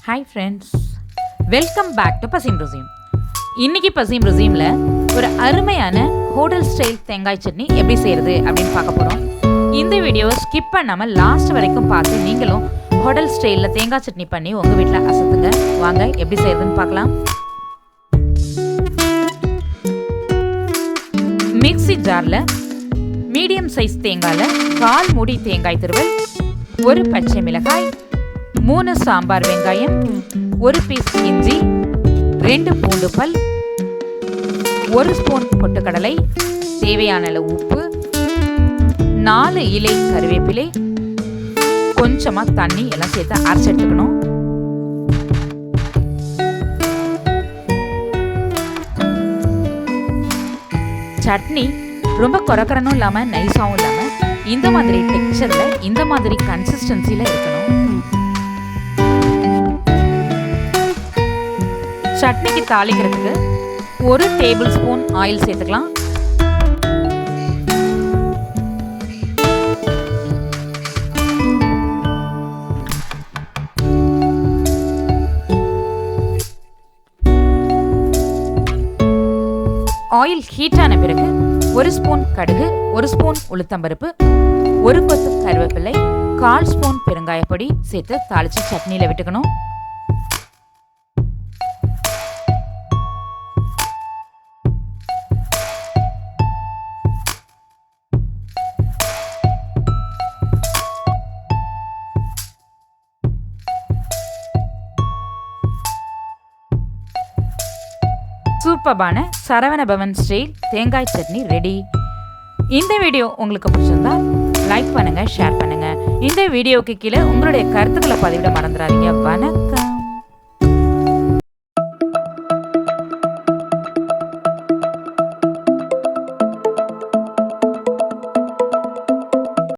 Hi friends, welcome back to பசீம் ருசீம். இன்றைக்கி பசீம் ருசீமில் ஒரு அருமையான ஹோட்டல் ஸ்டைல் தேங்காய் சட்னி எப்படி செய்கிறது அப்படின்னு பார்க்க போகிறோம். இந்த வீடியோவை ஸ்கிப் பண்ணாமல் லாஸ்ட் வரைக்கும் பார்த்து நீங்களும் ஹோட்டல் ஸ்டைலில் தேங்காய் சட்னி பண்ணி உங்கள் வீட்டில் அசத்துங்க. வாங்க எப்படி செய்கிறதுன்னு பார்க்கலாம். மிக்ஸி ஜாரில் மீடியம் சைஸ் தேங்காயில் 1/4 மூடி தேங்காய் துருவல், 1 பச்சை மிளகாய், 3 சாம்பார் வெங்காயம், 1 பீஸ் இஞ்சி, 2 பூண்டு பல், 1 ஸ்பூன் பொட்டுக்கடலை, தேவையான அளவு உப்பு, 4 இலை கருவேப்பிலை, கொஞ்சமாக தண்ணி எல்லாம் சேர்த்து அரைச்சி எடுத்துக்கணும். சட்னி ரொம்ப கொரக்கரனும் இல்லாமல் நைஸாகவும் இல்லாமல் இந்த மாதிரி டெக்ஸ்சரில் இந்த மாதிரி கன்சிஸ்டன்சியில் இருக்கணும். சட்னிக்கு தாளிக்கிறதுக்கு 1 டேபிள் ஸ்பூன் ஆயில் சேர்த்துக்கலாம். ஆயில் ஹீட்டான பிறகு 1 ஸ்பூன் கடுகு, 1 ஸ்பூன் உளுத்தம்பருப்பு, 1 கொத்து கருவேப்பிலை, 1/4 ஸ்பூன் பெருங்காயப்பொடி சேர்த்து தாளித்து சட்னியில் விட்டுக்கணும். சூப்பர்பான சரவணபவன் ஸ்டைல் தேங்காய் சட்னி ரெடி. இந்த வீடியோ உங்களுக்கு பிடிச்சிருந்தா லைக் பண்ணுங்க, ஷேர் பண்ணுங்க. இந்த வீடியோவுக்கு கீழே உங்களுடைய கருத்துக்களை பதிவிட மறந்துடாதீங்க. வணக்கம்.